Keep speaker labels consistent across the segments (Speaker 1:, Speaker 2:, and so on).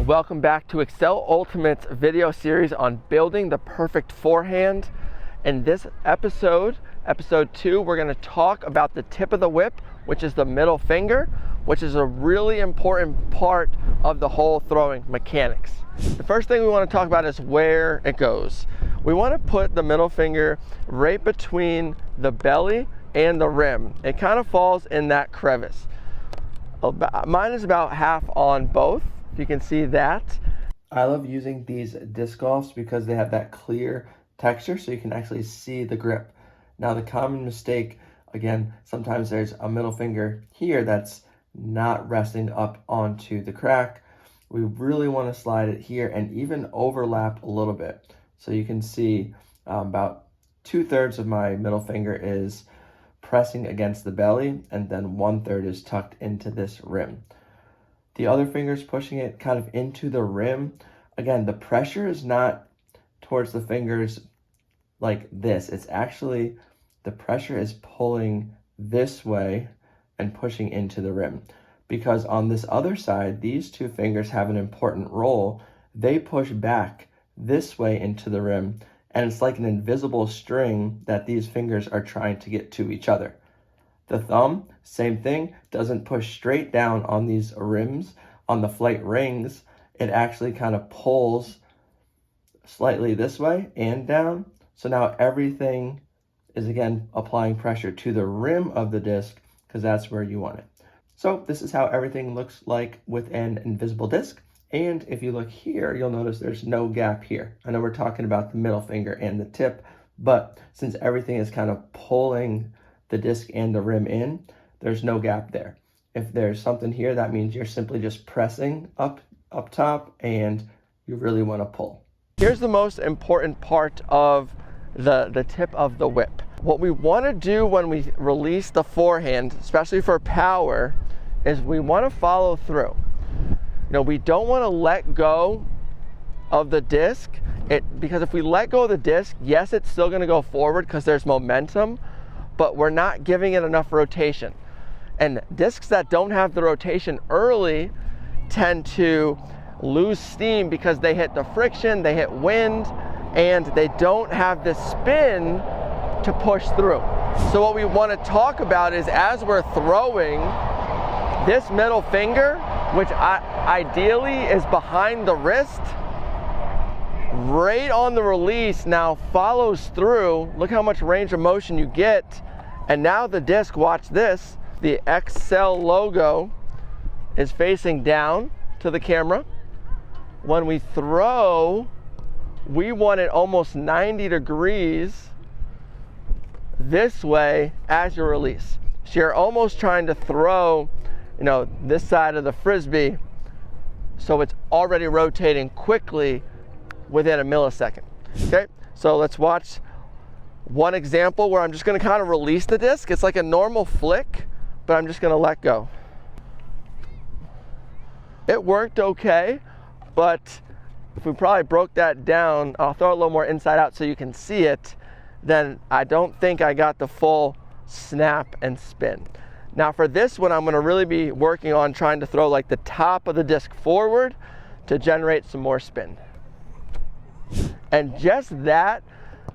Speaker 1: Welcome back to Excel Ultimate's video series on building the perfect forehand. In this episode 2, we're going to talk about the tip of the whip, which is the middle finger, which is a really important part of the whole throwing mechanics. The first thing we want to talk about is where it goes. We want to put the middle finger right between the belly and the rim. It kind of falls in that crevice. Mine is about half on both. You can see that. I love using these disc golfs because they have that clear texture so you can actually see the grip. Now the common mistake, again, sometimes there's a middle finger here that's not resting up onto the crack. We really want to slide it here and even overlap a little bit. So you can see about 2/3 of my middle finger is pressing against the belly and then 1/3 is tucked into this rim. The other finger's pushing it kind of into the rim. Again, the pressure is not towards the fingers like this. It's actually, the pressure is pulling this way and pushing into the rim. Because on this other side, these two fingers have an important role. They push back this way into the rim, and it's like an invisible string that these fingers are trying to get to each other. The thumb, same thing, doesn't push straight down on these rims, on the flight rings. It actually kind of pulls slightly this way and down. So now everything is, again, applying pressure to the rim of the disc because that's where you want it. So this is how everything looks like with an invisible disc. And if you look here, you'll notice there's no gap here. I know we're talking about the middle finger and the tip, but since everything is kind of pulling the disc and the rim in, there's no gap there. If there's something here, that means you're simply just pressing up top and you really want to pull. Here's the most important part of the tip of the whip. What we want to do when we release the forehand, especially for power, is we want to follow through. We don't want to let go of the disc because if we let go of the disc, yes, it's still going to go forward because there's momentum, but we're not giving it enough rotation. And discs that don't have the rotation early tend to lose steam because they hit the friction, they hit wind, and they don't have the spin to push through. So what we want to talk about is as we're throwing, this middle finger, which ideally is behind the wrist, right on the release now follows through. Look how much range of motion you get. And now the disc, watch this, the Excel logo is facing down to the camera. When we throw, we want it almost 90 degrees this way as you release. So you're almost trying to throw, this side of the Frisbee, so it's already rotating quickly within a millisecond. Okay, so let's watch one example where I'm just going to kind of release the disc. It's like a normal flick, but I'm just going to let go. It worked okay, but if we probably broke that down, I'll throw it a little more inside out so you can see it, then I don't think I got the full snap and spin. Now for this one, I'm going to really be working on trying to throw like the top of the disc forward to generate some more spin. And just that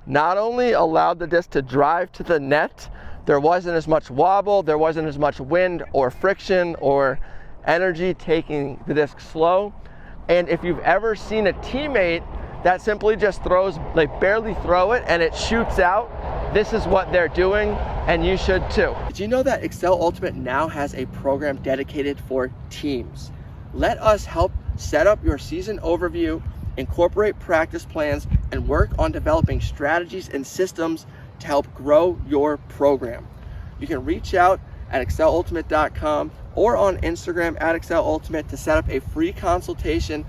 Speaker 1: not only allowed the disc to drive to the net, there wasn't as much wobble, there wasn't as much wind or friction or energy taking the disc slow. And if you've ever seen a teammate that simply just throws, like barely throw it and it shoots out, this is what they're doing, and you should too. Did you know that Excel Ultimate now has a program dedicated for teams? Let us help set up your season overview, incorporate practice plans, and work on developing strategies and systems to help grow your program. You can reach out at excelultimate.com or on Instagram at excelultimate to set up a free consultation.